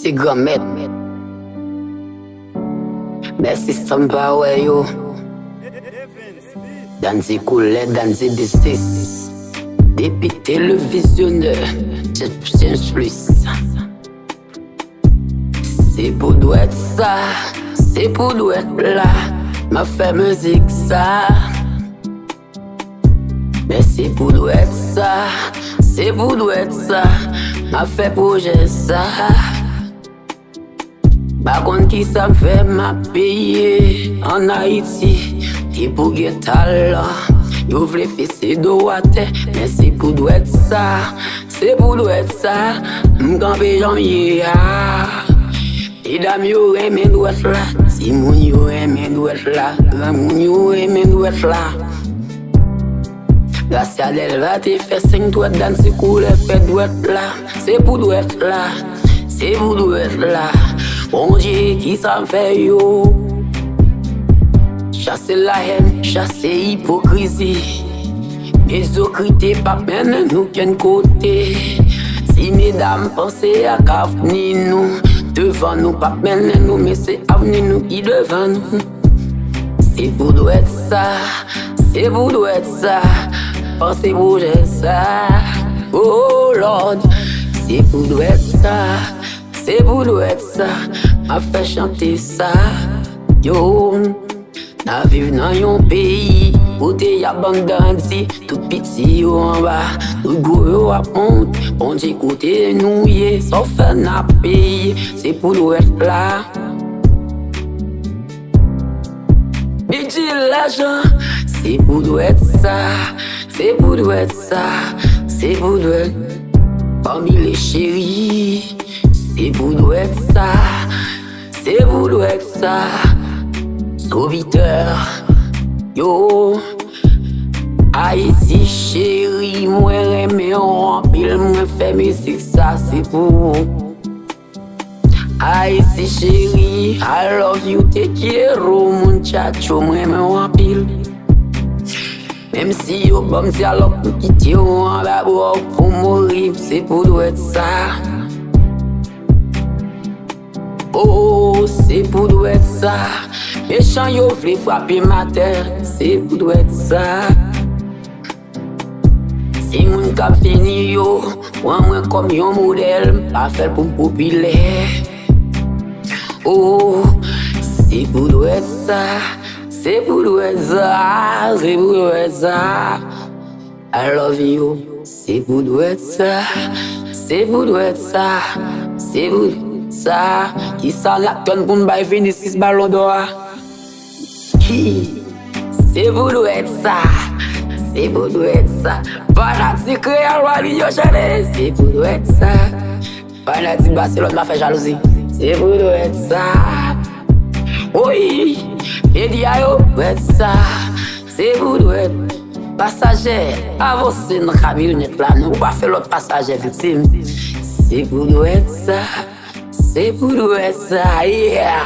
C'est grand maître. Merci Samba Wayo. Danzi Coulet, Danzi Business. Député le visionneur. James Plus. C'est pour doit être ça. C'est pour doit être là. Ma fait musique ça. Mais c'est pour doit être ça. C'est pour doit être ça. Ma fait projet ça. Par contre qui ça me fait m'a payer en Haïti. T'es pour gagner talent. Yo vle faire ses doigts mais c'est pour doit être ça. C'est pour doit être ça. M'gambe janvier. Et dame yo aime doit être là. Si moun yo aime doit être là. Grand moun yo aime doit être là. La salle va te faire 5 doigts dans ce coup, le fait doit être là. C'est pour doit être là. C'est pour doit être là. Bon Dieu, qui ça me fait yo? Chasser la haine, chasser hypocrisie. Mésocrité, pas peine nous qu'un côté. Si mesdames pensez à qu'avenir nous, devant nous, pas peine nous, mais c'est avenir nous qui devant nous. C'est pour doit être ça. C'est pour doit être ça. Pensez bouger ça. Oh Lord. C'est pour doit être ça. C'est pour doit être ça. M'a fait chanter ça. Yo. Na vive dans yon pays où t'es abandonné. Tout petit yo en bas. Tout gros yo à honte. On dit côté nous yé. Sauf faire na pays. C'est pour doit être là. Mais dis l'argent. C'est pour doit être ça. C'est pour doit être ça. C'est pour doit être parmi les chéris. C'est pour doit être ça. C'est pour doit être ça. Sauviteur. Yo. Haïti chéri. Moi remè en pile. Moi fais musique ça. C'est pour Haïti chéri. I love you. Te quiero muchacho. Moi remè en pile. Même si yo bon si alors pour quitter en bas pour mourir, c'est pour doit être ça. Oh, c'est pour doit être ça. Méchant yo vle frapper ma terre, c'est pour doit être ça. Si moun kap fini yo, moi comme yon modèle, pas fait pour populaire. Oh, c'est pour doit être ça. C'est pour doit être ça, c'est pour doit être ça. I love you. C'est pour doit être ça, c'est pour doit être ça, c'est pour ça. Qui ça la tonne pour m'bailler venir 6 ballons d'or. C'est pour doit être ça, c'est pour doit être ça. Fanatique Real Madrid yo chale. C'est pour doit être ça. Fanatique Barcelone m'a fait jalousie. C'est pour doit être ça. Oui. Et dit ayo, ouais ça, c'est vous doit être passager, avancez dans la camionnette là, nous pas faire l'autre passager victime. C'est vous doit être ça, c'est vous doit être ça, yeah.